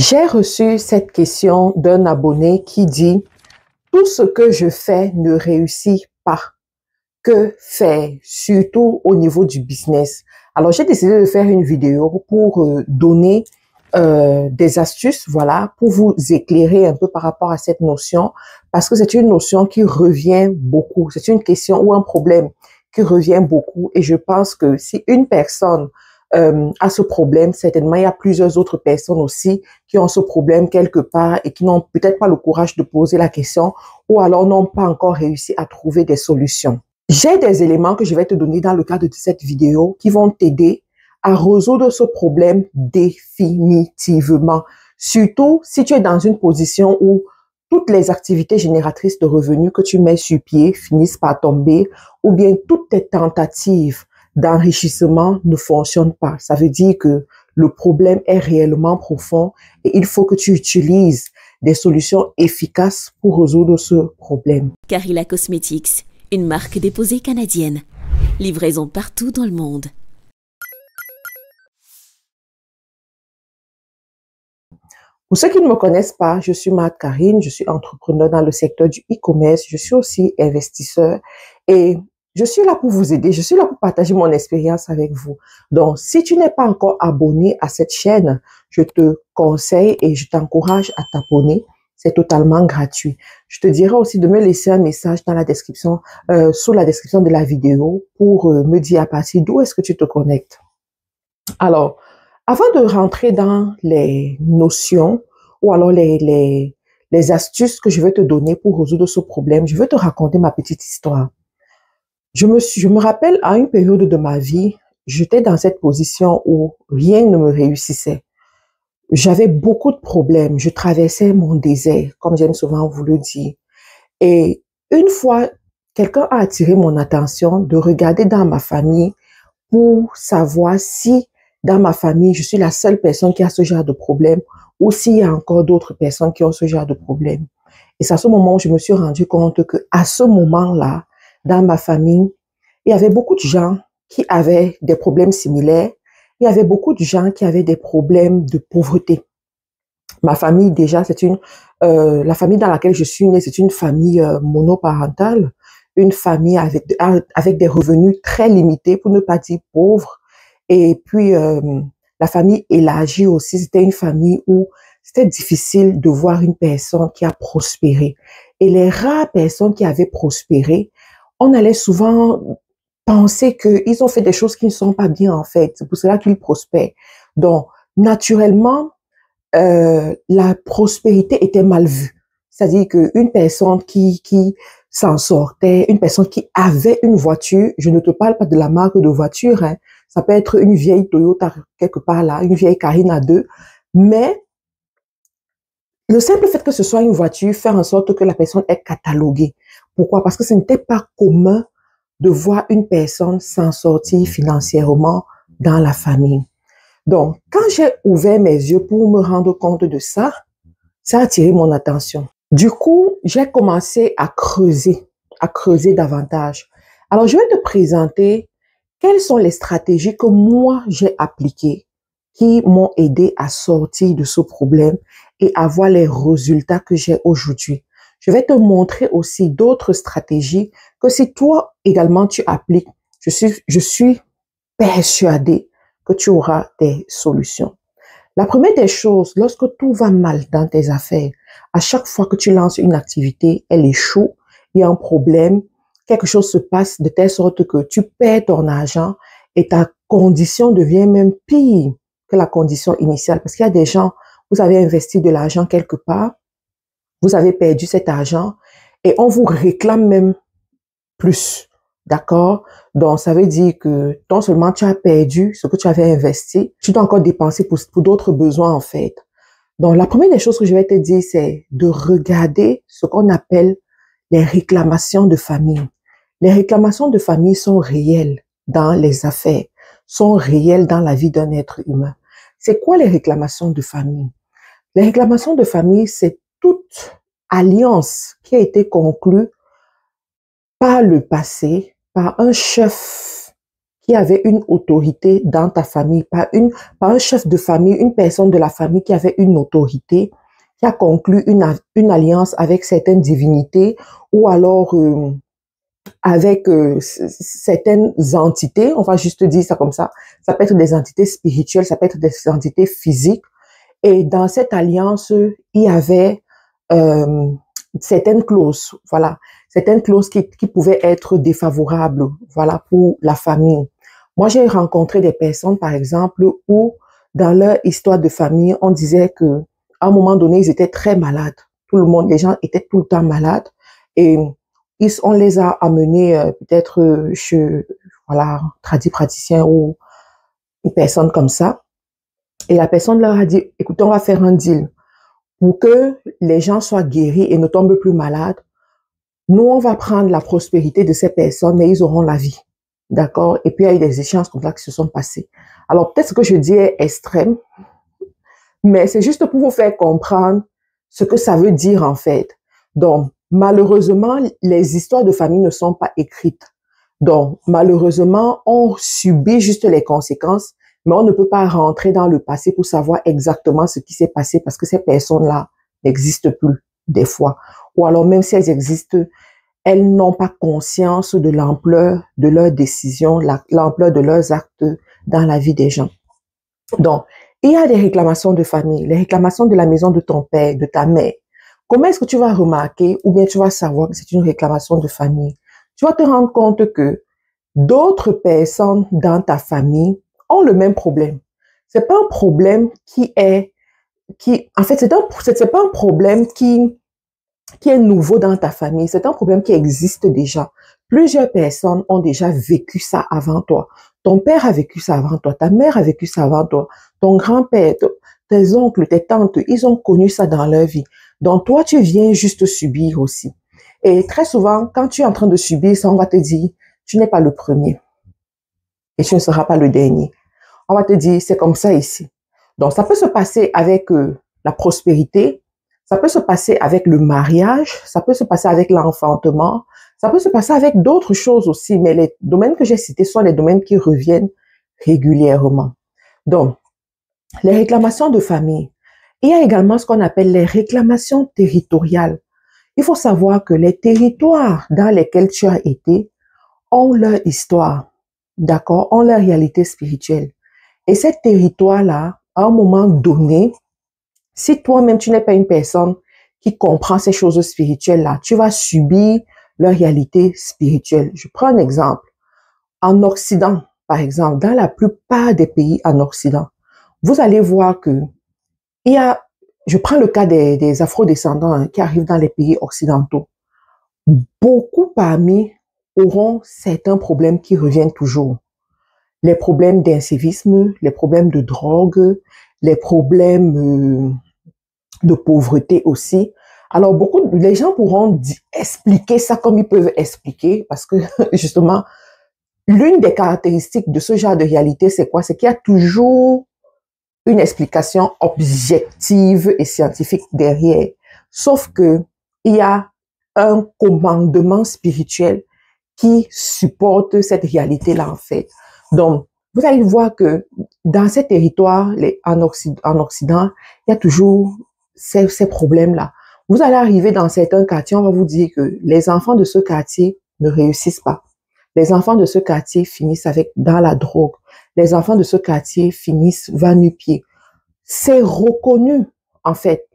J'ai reçu cette question d'un abonné qui dit: tout ce que je fais ne réussit pas. Que faire, surtout au niveau du business? Alors, j'ai décidé de faire une vidéo pour donner des astuces, voilà, pour vous éclairer un peu par rapport à cette notion, parce que c'est une notion qui revient beaucoup. C'est une question ou un problème qui revient beaucoup. Et je pense que si une personne a ce problème, certainement il y a plusieurs autres personnes aussi qui ont ce problème quelque part et qui n'ont peut-être pas le courage de poser la question ou alors n'ont pas encore réussi à trouver des solutions. J'ai des éléments que je vais te donner dans le cadre de cette vidéo qui vont t'aider à résoudre ce problème définitivement. Surtout si tu es dans une position où toutes les activités génératrices de revenus que tu mets sur pied finissent par tomber, ou bien toutes tes tentatives d'enrichissement ne fonctionnent pas. Ça veut dire que le problème est réellement profond et il faut que tu utilises des solutions efficaces pour résoudre ce problème. Carilla Cosmetics, une marque déposée canadienne. Livraison partout dans le monde. Pour ceux qui ne me connaissent pas, je suis Marthe Karine, je suis entrepreneur dans le secteur du e-commerce, je suis aussi investisseur et je suis là pour vous aider, je suis là pour partager mon expérience avec vous. Donc, si tu n'es pas encore abonné à cette chaîne, je te conseille et je t'encourage à t'abonner. C'est totalement gratuit. Je te dirai aussi de me laisser un message dans la description, sous la description de la vidéo pour me dire à partir d'où est-ce que tu te connectes. Alors, avant de rentrer dans les notions ou alors les astuces que je vais te donner pour résoudre ce problème, je vais te raconter ma petite histoire. Je me rappelle à une période de ma vie, j'étais dans cette position où rien ne me réussissait. J'avais beaucoup de problèmes, je traversais mon désert, comme j'aime souvent vous le dire. Et une fois, quelqu'un a attiré mon attention de regarder dans ma famille pour savoir si dans ma famille, je suis la seule personne qui a ce genre de problème ou s'il y a encore d'autres personnes qui ont ce genre de problème. Et c'est à ce moment où je me suis rendu compte que à ce moment-là, dans ma famille, il y avait beaucoup de gens qui avaient des problèmes similaires. Il y avait beaucoup de gens qui avaient des problèmes de pauvreté. Ma famille, déjà, la famille dans laquelle je suis née, c'est une famille monoparentale, une famille avec des revenus très limités, pour ne pas dire pauvres. Et puis, la famille élargie aussi, c'était une famille où c'était difficile de voir une personne qui a prospéré. Et les rares personnes qui avaient prospéré, on allait souvent penser qu'ils ont fait des choses qui ne sont pas bien, en fait. C'est pour cela qu'ils prospèrent. Donc, naturellement, la prospérité était mal vue. C'est-à-dire qu'une personne qui s'en sortait, une personne qui avait une voiture, je ne te parle pas de la marque de voiture, hein, ça peut être une vieille Toyota quelque part là, une vieille Carina 2, mais le simple fait que ce soit une voiture fait en sorte que la personne est cataloguée. Pourquoi? Parce que ce n'était pas commun de voir une personne s'en sortir financièrement dans la famille. Donc, quand j'ai ouvert mes yeux pour me rendre compte de ça, ça a attiré mon attention. Du coup, j'ai commencé à creuser davantage. Alors, je vais te présenter quelles sont les stratégies que moi j'ai appliquées qui m'ont aidé à sortir de ce problème et à voir les résultats que j'ai aujourd'hui. Je vais te montrer aussi d'autres stratégies que si toi également tu appliques, je suis persuadée que tu auras des solutions. La première des choses, lorsque tout va mal dans tes affaires, à chaque fois que tu lances une activité, elle échoue, il y a un problème, quelque chose se passe de telle sorte que tu perds ton argent et ta condition devient même pire que la condition initiale. Parce qu'il y a des gens, vous avez investi de l'argent quelque part, vous avez perdu cet argent et on vous réclame même plus. D'accord? Donc, ça veut dire que non seulement tu as perdu ce que tu avais investi, tu dois encore dépenser pour d'autres besoins, en fait. Donc, la première des choses que je vais te dire, c'est de regarder ce qu'on appelle les réclamations de famille. Les réclamations de famille sont réelles dans les affaires, sont réelles dans la vie d'un être humain. C'est quoi les réclamations de famille? Les réclamations de famille, c'est toute alliance qui a été conclue par le passé, par un chef qui avait une autorité dans ta famille, pas un chef de famille, une personne de la famille qui avait une autorité, qui a conclu une alliance avec certaines divinités ou alors avec certaines entités, on va juste dire ça comme ça peut être des entités spirituelles, ça peut être des entités physiques, et dans cette alliance, il y avait certaines clauses, voilà, certaines clauses qui pouvaient être défavorables, voilà, pour la famille. Moi, j'ai rencontré des personnes, par exemple, où dans leur histoire de famille, on disait que à un moment donné, ils étaient très malades. Tout le monde, les gens étaient tout le temps malades, et on les a amenés peut-être chez, voilà, praticien ou une personne comme ça. Et la personne leur a dit, écoutez, on va faire un deal. Pour que les gens soient guéris et ne tombent plus malades, nous, on va prendre la prospérité de ces personnes, mais ils auront la vie. D'accord? Et puis, il y a eu des échanges comme ça qui se sont passés. Alors, peut-être ce que je dis est extrême, mais c'est juste pour vous faire comprendre ce que ça veut dire en fait. Donc, malheureusement, les histoires de famille ne sont pas écrites. Donc, malheureusement, on subit juste les conséquences, mais on ne peut pas rentrer dans le passé pour savoir exactement ce qui s'est passé parce que ces personnes-là n'existent plus des fois. Ou alors, même si elles existent, elles n'ont pas conscience de l'ampleur de leurs décisions, l'ampleur de leurs actes dans la vie des gens. Donc, il y a des réclamations de famille, les réclamations de la maison de ton père, de ta mère. Comment est-ce que tu vas remarquer ou bien tu vas savoir que c'est une réclamation de famille? Tu vas te rendre compte que d'autres personnes dans ta famille ont le même problème. C'est pas un problème en fait, c'est pas un problème qui est nouveau dans ta famille. C'est un problème qui existe déjà. Plusieurs personnes ont déjà vécu ça avant toi. Ton père a vécu ça avant toi. Ta mère a vécu ça avant toi. Ton grand-père, tes oncles, tes tantes, ils ont connu ça dans leur vie. Donc, toi, tu viens juste subir aussi. Et très souvent, quand tu es en train de subir ça, on va te dire, tu n'es pas le premier. Et tu ne seras pas le dernier. On va te dire, c'est comme ça ici. Donc, ça peut se passer avec la prospérité, ça peut se passer avec le mariage, ça peut se passer avec l'enfantement, ça peut se passer avec d'autres choses aussi, mais les domaines que j'ai cités sont les domaines qui reviennent régulièrement. Donc, les réclamations de famille. Il y a également ce qu'on appelle les réclamations territoriales. Il faut savoir que les territoires dans lesquels tu as été ont leur histoire, d'accord, ont leur réalité spirituelle. Et ces territoires-là, à un moment donné, si toi-même, tu n'es pas une personne qui comprend ces choses spirituelles-là, tu vas subir leur réalité spirituelle. Je prends un exemple. En Occident, par exemple, dans la plupart des pays en Occident, vous allez voir que je prends le cas des afro-descendants qui arrivent dans les pays occidentaux. Beaucoup parmi auront certains problèmes qui reviennent toujours. Les problèmes d'incivisme, les problèmes de drogue, les problèmes de pauvreté aussi. Alors, les gens pourront expliquer ça comme ils peuvent expliquer parce que, justement, l'une des caractéristiques de ce genre de réalité, c'est quoi? C'est qu'il y a toujours une explication objective et scientifique derrière. Sauf que il y a un commandement spirituel qui supporte cette réalité-là, en fait. Donc, vous allez voir que dans ces territoires, en Occident, il y a toujours ces problèmes-là. Vous allez arriver dans certains quartiers, on va vous dire que les enfants de ce quartier ne réussissent pas. Les enfants de ce quartier finissent dans la drogue. Les enfants de ce quartier finissent va-nu-pied. C'est reconnu, en fait.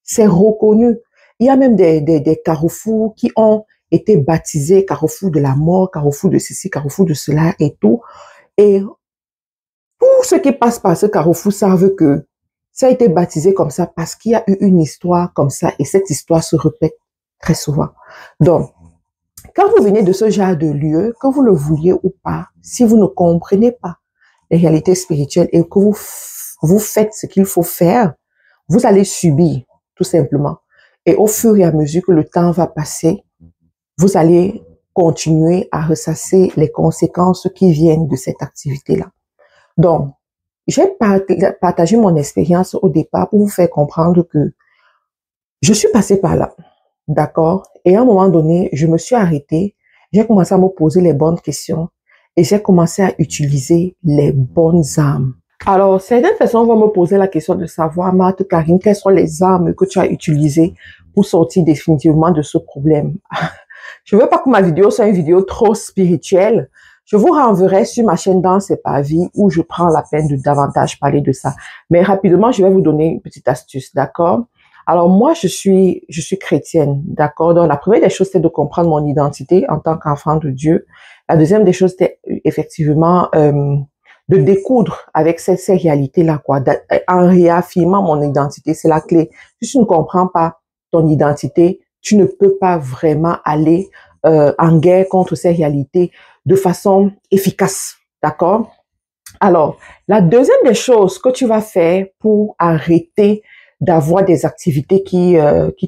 C'est reconnu. Il y a même des carrefours qui ont été baptisés carrefour de la mort, carrefour de ceci, carrefour de cela et tout. Et tous ceux qui passent par ce carrefour savent que ça a été baptisé comme ça parce qu'il y a eu une histoire comme ça et cette histoire se répète très souvent. Donc, quand vous venez de ce genre de lieu, que vous le vouliez ou pas, si vous ne comprenez pas les réalités spirituelles et que vous faites ce qu'il faut faire, vous allez subir, tout simplement. Et au fur et à mesure que le temps va passer, vous allez continuer à ressasser les conséquences qui viennent de cette activité-là. Donc, j'ai partagé mon expérience au départ pour vous faire comprendre que je suis passée par là, d'accord? Et à un moment donné, je me suis arrêtée, j'ai commencé à me poser les bonnes questions et j'ai commencé à utiliser les bonnes armes. Alors, certaines personnes vont me poser la question de savoir, Marthe Karine, quelles sont les armes que tu as utilisées pour sortir définitivement de ce problème? Je veux pas que ma vidéo soit une vidéo trop spirituelle. Je vous renverrai sur ma chaîne Dans C'est pas vie où je prends la peine de davantage parler de ça. Mais rapidement, je vais vous donner une petite astuce, d'accord? Alors moi, je suis chrétienne, d'accord? Donc la première des choses, c'est de comprendre mon identité en tant qu'enfant de Dieu. La deuxième des choses, c'est effectivement de découdre avec ces réalités-là, quoi. En réaffirmant mon identité, c'est la clé. Si tu ne comprends pas ton identité, tu ne peux pas vraiment aller en guerre contre ces réalités de façon efficace, d'accord? Alors, la deuxième des choses que tu vas faire pour arrêter d'avoir des activités qui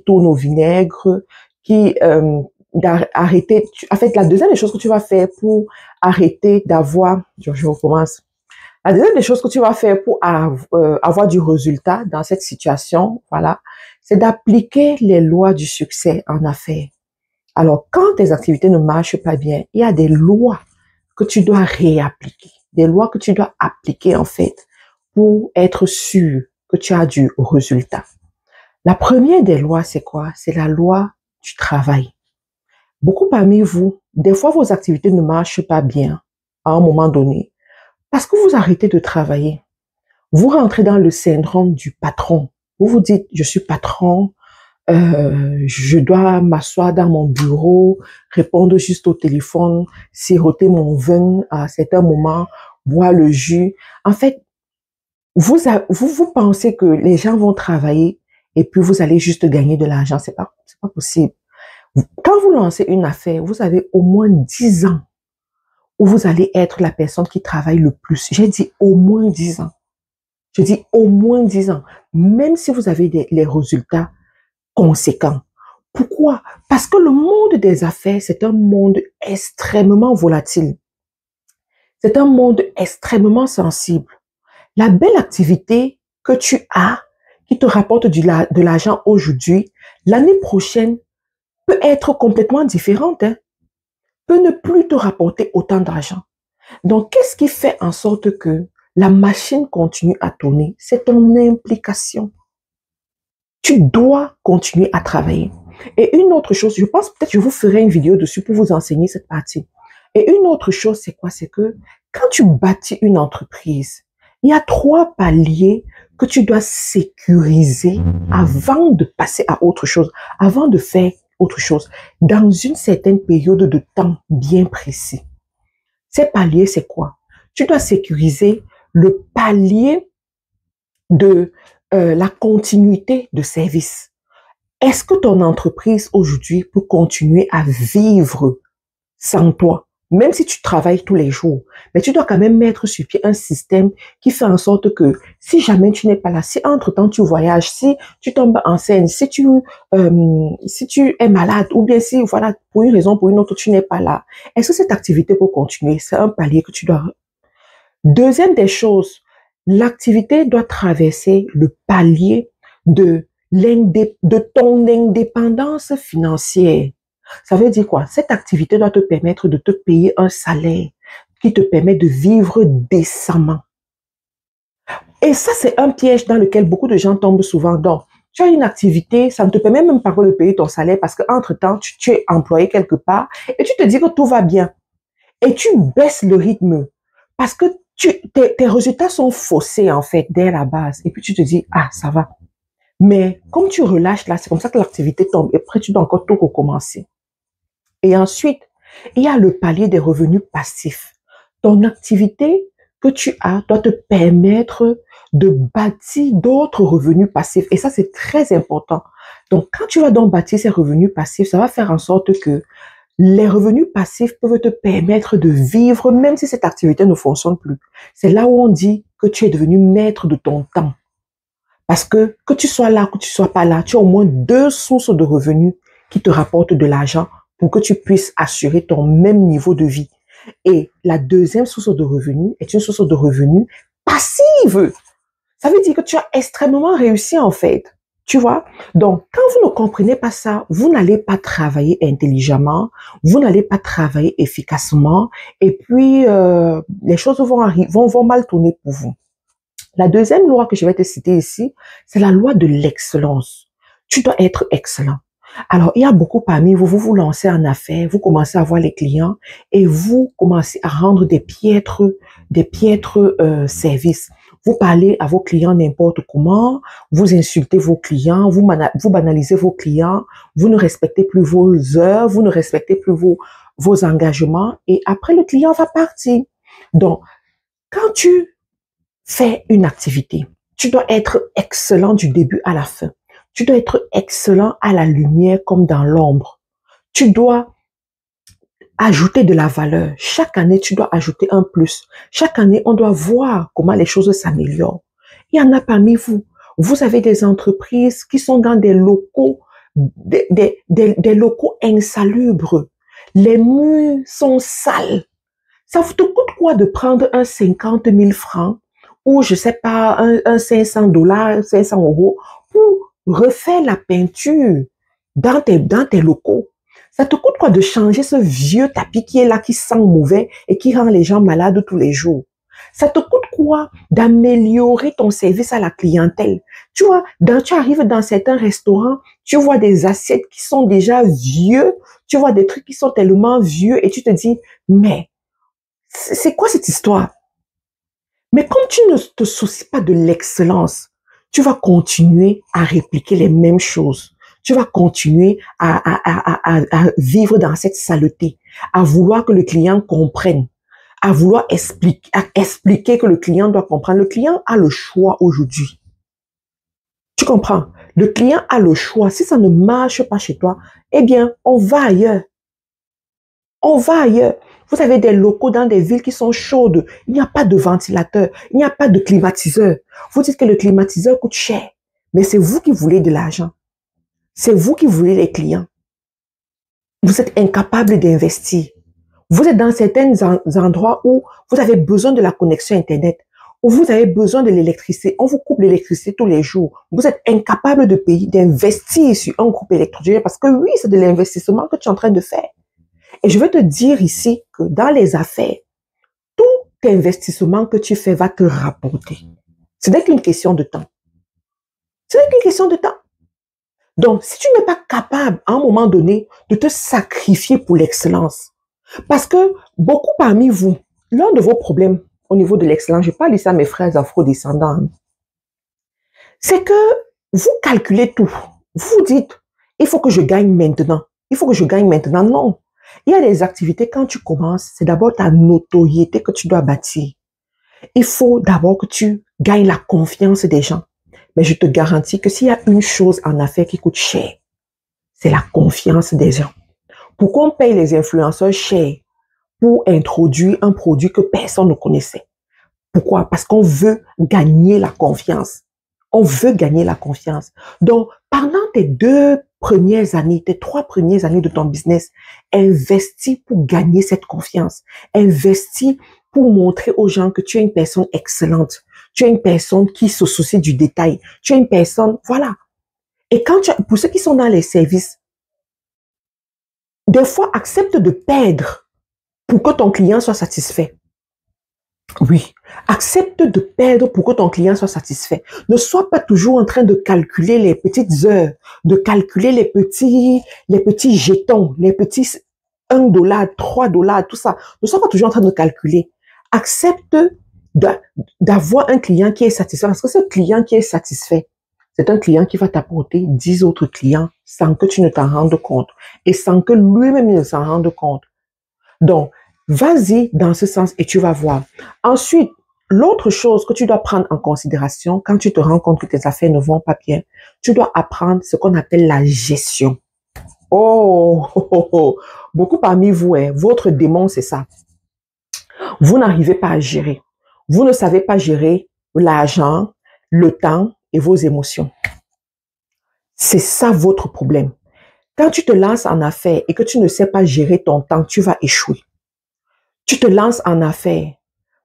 tournent au vinaigre, en fait, la deuxième des choses que tu vas faire pour arrêter d'avoir, je recommence. La deuxième des choses que tu vas faire pour avoir du résultat dans cette situation, voilà, c'est d'appliquer les lois du succès en affaires. Alors, quand tes activités ne marchent pas bien, il y a des lois que tu dois réappliquer, des lois que tu dois appliquer en fait pour être sûr que tu as du résultat. La première des lois, c'est quoi? C'est la loi du travail. Beaucoup parmi vous, des fois vos activités ne marchent pas bien à un moment donné parce que vous arrêtez de travailler. Vous rentrez dans le syndrome du patron. Vous vous dites, je suis patron, je dois m'asseoir dans mon bureau, répondre juste au téléphone, siroter mon vin à certains moments, boire le jus. En fait, vous pensez que les gens vont travailler et puis vous allez juste gagner de l'argent. C'est pas possible. Quand vous lancez une affaire, vous avez au moins 10 ans où vous allez être la personne qui travaille le plus. J'ai dit au moins 10 ans. Je dis au moins 10 ans. Même si vous avez les résultats conséquents. Pourquoi? Parce que le monde des affaires, c'est un monde extrêmement volatile. C'est un monde extrêmement sensible. La belle activité que tu as, qui te rapporte de l'argent aujourd'hui, l'année prochaine peut être complètement différente, hein, peut ne plus te rapporter autant d'argent. Donc, qu'est-ce qui fait en sorte que la machine continue à tourner? C'est ton implication. Tu dois continuer à travailler. Et une autre chose, je pense peut-être que je vous ferai une vidéo dessus pour vous enseigner cette partie. Et une autre chose, c'est quoi? C'est que quand tu bâtis une entreprise, il y a 3 paliers que tu dois sécuriser avant de passer à autre chose, avant de faire autre chose, dans une certaine période de temps bien précis. Ces paliers, c'est quoi? Tu dois sécuriser le palier de la continuité de service. Est-ce que ton entreprise aujourd'hui peut continuer à vivre sans toi? Même si tu travailles tous les jours, mais tu dois quand même mettre sur pied un système qui fait en sorte que si jamais tu n'es pas là, si entre-temps tu voyages, si tu tombes enceinte, si tu es malade ou bien si, voilà, pour une raison ou pour une autre, tu n'es pas là, est-ce que cette activité peut continuer? C'est un palier que tu dois... Deuxième des choses, l'activité doit traverser le palier de ton indépendance financière. Ça veut dire quoi? Cette activité doit te permettre de te payer un salaire qui te permet de vivre décemment. Et ça, c'est un piège dans lequel beaucoup de gens tombent souvent. Donc, tu as une activité, ça ne te permet même pas de payer ton salaire parce qu'entre-temps, tu es employé quelque part et tu te dis que tout va bien. Et tu baisses le rythme parce que tes résultats sont faussés en fait dès la base. Et puis tu te dis, ah, ça va. Mais comme tu relâches là, c'est comme ça que l'activité tombe. Et après, tu dois encore tout recommencer. Et ensuite, il y a le palier des revenus passifs. Ton activité que tu as doit te permettre de bâtir d'autres revenus passifs. Et ça, c'est très important. Donc, quand tu vas donc bâtir ces revenus passifs, ça va faire en sorte que les revenus passifs peuvent te permettre de vivre même si cette activité ne fonctionne plus. C'est là où on dit que tu es devenu maître de ton temps. Parce que tu sois là, que tu sois pas là, tu as au moins 2 sources de revenus qui te rapportent de l'argent pour que tu puisses assurer ton même niveau de vie. Et la deuxième source de revenus est une source de revenus passive. Ça veut dire que tu as extrêmement réussi en fait. Tu vois? Donc, quand vous ne comprenez pas ça, vous n'allez pas travailler intelligemment, vous n'allez pas travailler efficacement, et puis les choses vont mal tourner pour vous. La deuxième loi que je vais te citer ici, c'est la loi de l'excellence. Tu dois être excellent. Alors, il y a beaucoup parmi vous, vous vous lancez en affaires, vous commencez à voir les clients et vous commencez à rendre des piètres services. Vous parlez à vos clients n'importe comment, vous insultez vos clients, vous banalisez vos clients, vous ne respectez plus vos heures, vous ne respectez plus vos engagements et après le client va partir. Donc, quand tu fais une activité, tu dois être excellent du début à la fin. Tu dois être excellent à la lumière comme dans l'ombre. Tu dois ajouter de la valeur. Chaque année, tu dois ajouter un plus. Chaque année, on doit voir comment les choses s'améliorent. Il y en a parmi vous. Vous avez des entreprises qui sont dans des locaux, des locaux insalubres. Les murs sont sales. Ça vous te coûte quoi de prendre un 50 000 francs ou je sais pas, un $500, 500 € pour refaire la peinture dans tes locaux? Ça te coûte quoi de changer ce vieux tapis qui est là, qui sent mauvais et qui rend les gens malades tous les jours? Ça te coûte quoi d'améliorer ton service à la clientèle? Tu vois, tu arrives dans certains restaurants, tu vois des assiettes qui sont déjà vieux, tu vois des trucs qui sont tellement vieux et tu te dis, mais c'est quoi cette histoire? Mais comme tu ne te soucies pas de l'excellence, tu vas continuer à répliquer les mêmes choses. Tu vas continuer à vivre dans cette saleté, à vouloir que le client comprenne, à vouloir expliquer que le client doit comprendre. Le client a le choix aujourd'hui. Tu comprends? Le client a le choix. Si ça ne marche pas chez toi, eh bien, on va ailleurs. On va ailleurs. Vous avez des locaux dans des villes qui sont chaudes. Il n'y a pas de ventilateur. Il n'y a pas de climatiseur. Vous dites que le climatiseur coûte cher. Mais c'est vous qui voulez de l'argent. C'est vous qui voulez les clients. Vous êtes incapable d'investir. Vous êtes dans certains endroits où vous avez besoin de la connexion Internet, où vous avez besoin de l'électricité. On vous coupe l'électricité tous les jours. Vous êtes incapable de payer, d'investir sur un groupe électrique parce que oui, c'est de l'investissement que tu es en train de faire. Et je veux te dire ici que dans les affaires, tout investissement que tu fais va te rapporter. Ce n'est qu'une question de temps. Ce n'est qu'une question de temps. Donc, si tu n'es pas capable, à un moment donné, de te sacrifier pour l'excellence, parce que beaucoup parmi vous, l'un de vos problèmes au niveau de l'excellence, je parle ici à mes frères afro-descendants, c'est que vous calculez tout. Vous dites, il faut que je gagne maintenant. Il faut que je gagne maintenant. Non. Il y a des activités, quand tu commences, c'est d'abord ta notoriété que tu dois bâtir. Il faut d'abord que tu gagnes la confiance des gens. Mais je te garantis que s'il y a une chose en affaires qui coûte cher, c'est la confiance des gens. Pourquoi on paye les influenceurs cher pour introduire un produit que personne ne connaissait? Pourquoi? Parce qu'on veut gagner la confiance. On veut gagner la confiance. Donc, pendant tes 2 premières années, tes 3 premières années de ton business, investis pour gagner cette confiance. Investis pour montrer aux gens que tu es une personne excellente. Tu es une personne qui se soucie du détail. Tu es une personne, voilà. Et pour ceux qui sont dans les services, des fois, accepte de perdre pour que ton client soit satisfait. Oui, accepte de perdre pour que ton client soit satisfait. Ne sois pas toujours en train de calculer les petites heures, de calculer les petits jetons, les petits $1, $3, tout ça. Ne sois pas toujours en train de calculer. Accepte d'avoir un client qui est satisfait. Parce que ce client qui est satisfait, c'est un client qui va t'apporter 10 autres clients sans que tu ne t'en rendes compte et sans que lui-même ne s'en rende compte. Donc, vas-y dans ce sens et tu vas voir. Ensuite, l'autre chose que tu dois prendre en considération quand tu te rends compte que tes affaires ne vont pas bien, tu dois apprendre ce qu'on appelle la gestion. Beaucoup parmi vous, votre démon, c'est ça. Vous n'arrivez pas à gérer. Vous ne savez pas gérer l'argent, le temps et vos émotions. C'est ça votre problème. Quand tu te lances en affaires et que tu ne sais pas gérer ton temps, tu vas échouer. Tu te lances en affaires.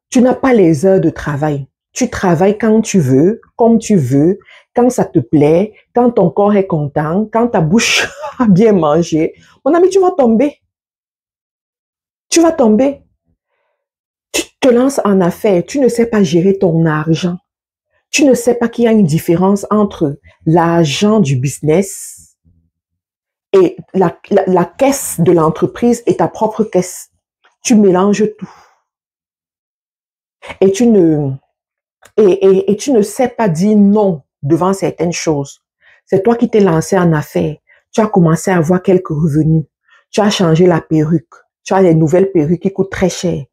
Tu n'as pas les heures de travail. Tu travailles quand tu veux, comme tu veux, quand ça te plaît, quand ton corps est content, quand ta bouche a bien mangé, mon ami, tu vas tomber. Tu vas tomber. Tu te lances en affaires, tu ne sais pas gérer ton argent. Tu ne sais pas qu'il y a une différence entre l'argent du business et la caisse de l'entreprise et ta propre caisse. Tu mélanges tout. Et tu ne sais pas dire non devant certaines choses. C'est toi qui t'es lancé en affaires. Tu as commencé à avoir quelques revenus. Tu as changé la perruque. Tu as les nouvelles perruques qui coûtent très cher.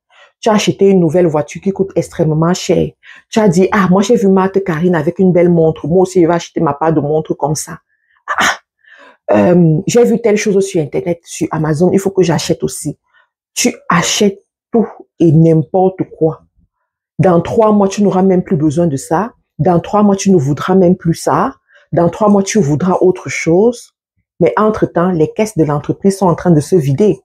Tu as acheté une nouvelle voiture qui coûte extrêmement cher. Tu as dit, ah, moi j'ai vu Marthe Karine avec une belle montre. Moi aussi, je vais acheter ma part de montre comme ça. J'ai vu telle chose sur Internet, sur Amazon. Il faut que j'achète aussi. Tu achètes tout et n'importe quoi. Dans 3 mois, tu n'auras même plus besoin de ça. Dans 3 mois, tu ne voudras même plus ça. Dans 3 mois, tu voudras autre chose. Mais entre-temps, les caisses de l'entreprise sont en train de se vider.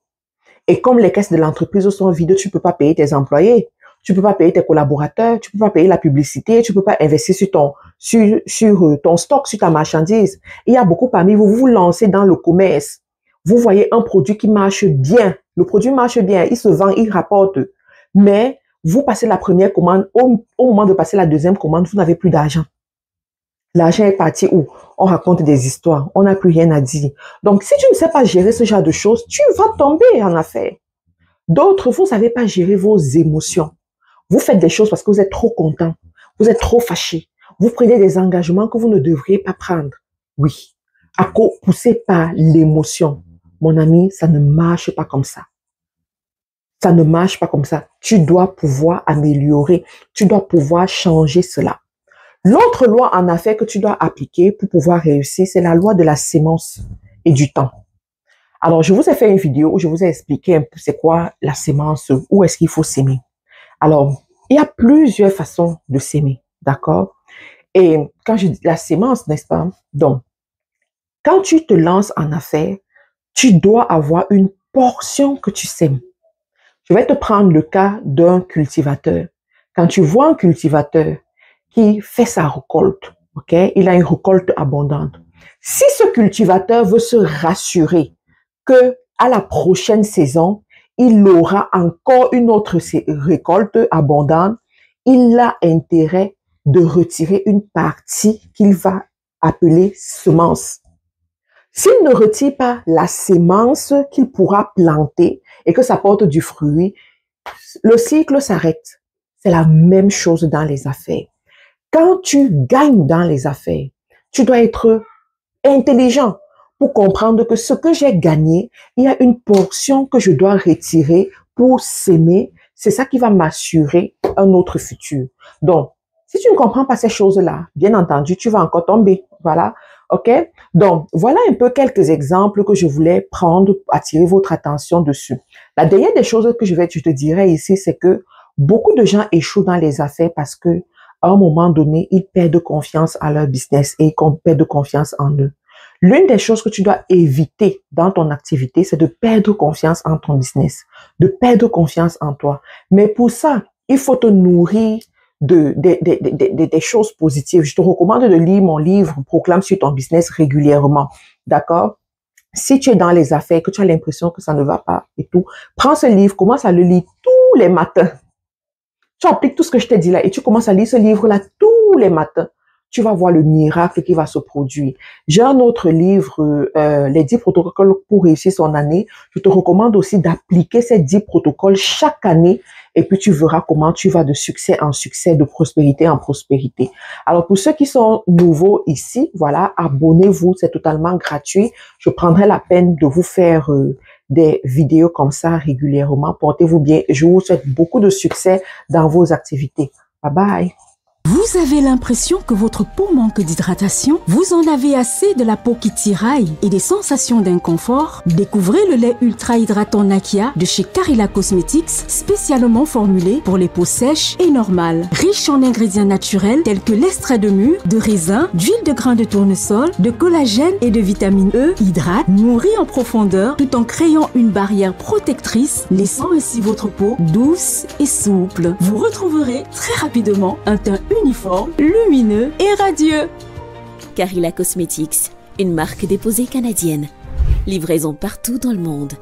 Et comme les caisses de l'entreprise sont vides, tu ne peux pas payer tes employés. Tu ne peux pas payer tes collaborateurs. Tu ne peux pas payer la publicité. Tu ne peux pas investir sur ton stock, sur ta marchandise. Il y a beaucoup parmi vous, vous vous lancez dans le commerce. Vous voyez un produit qui marche bien. Le produit marche bien. Il se vend, il rapporte. Mais vous passez la première commande, au moment de passer la deuxième commande, vous n'avez plus d'argent. L'argent est parti où? On raconte des histoires, on n'a plus rien à dire. Donc, si tu ne sais pas gérer ce genre de choses, tu vas tomber en affaires. D'autres, vous ne savez pas gérer vos émotions. Vous faites des choses parce que vous êtes trop content, vous êtes trop fâché. Vous prenez des engagements que vous ne devriez pas prendre. Oui, poussé par l'émotion. Mon ami, ça ne marche pas comme ça. Ça ne marche pas comme ça. Tu dois pouvoir améliorer. Tu dois pouvoir changer cela. L'autre loi en affaires que tu dois appliquer pour pouvoir réussir, c'est la loi de la sémence et du temps. Alors, je vous ai fait une vidéo où je vous ai expliqué un peu c'est quoi la sémence, où est-ce qu'il faut s'aimer. Alors, il y a plusieurs façons de s'aimer, d'accord? Et quand je dis la sémence, n'est-ce pas? Donc, quand tu te lances en affaires, tu dois avoir une portion que tu sèmes. Je vais te prendre le cas d'un cultivateur. Quand tu vois un cultivateur qui fait sa récolte, ok, il a une récolte abondante. Si ce cultivateur veut se rassurer que à la prochaine saison, il aura encore une autre récolte abondante, il a intérêt de retirer une partie qu'il va appeler semence. S'il ne retire pas la sémence qu'il pourra planter et que ça porte du fruit, le cycle s'arrête. C'est la même chose dans les affaires. Quand tu gagnes dans les affaires, tu dois être intelligent pour comprendre que ce que j'ai gagné, il y a une portion que je dois retirer pour s'aimer. C'est ça qui va m'assurer un autre futur. Donc, si tu ne comprends pas ces choses-là, bien entendu, tu vas encore tomber. Voilà. OK? Donc, voilà un peu quelques exemples que je voulais prendre pour attirer votre attention dessus. La dernière des choses que je te dirais ici, c'est que beaucoup de gens échouent dans les affaires parce que à un moment donné, ils perdent confiance à leur business et ils perdent confiance en eux. L'une des choses que tu dois éviter dans ton activité, c'est de perdre confiance en ton business, de perdre confiance en toi. Mais pour ça, il faut te nourrir des choses positives. Je te recommande de lire mon livre « Proclame sur ton business » régulièrement. D'accord? Si tu es dans les affaires, que tu as l'impression que ça ne va pas et tout, prends ce livre, commence à le lire tous les matins. Tu appliques tout ce que je t'ai dit là et tu commences à lire ce livre-là tous les matins. Tu vas voir le miracle qui va se produire. J'ai un autre livre, les 10 protocoles pour réussir son année. Je te recommande aussi d'appliquer ces 10 protocoles chaque année et puis tu verras comment tu vas de succès en succès, de prospérité en prospérité. Alors pour ceux qui sont nouveaux ici, voilà, abonnez-vous, c'est totalement gratuit. Je prendrai la peine de vous faire des vidéos comme ça régulièrement. Portez-vous bien. Je vous souhaite beaucoup de succès dans vos activités. Bye bye. Vous avez l'impression que votre peau manque d'hydratation? Vous en avez assez de la peau qui tiraille et des sensations d'inconfort? Découvrez le lait ultra hydratant Nakia de chez Carilla Cosmetics, spécialement formulé pour les peaux sèches et normales. Riche en ingrédients naturels tels que l'extrait de mûre, de raisin, d'huile de grain de tournesol, de collagène et de vitamine E, hydrate, nourrit en profondeur tout en créant une barrière protectrice, laissant ainsi votre peau douce et souple. Vous retrouverez très rapidement un teint uniforme, lumineux et radieux. Carilla Cosmetics, une marque déposée canadienne. Livraison partout dans le monde.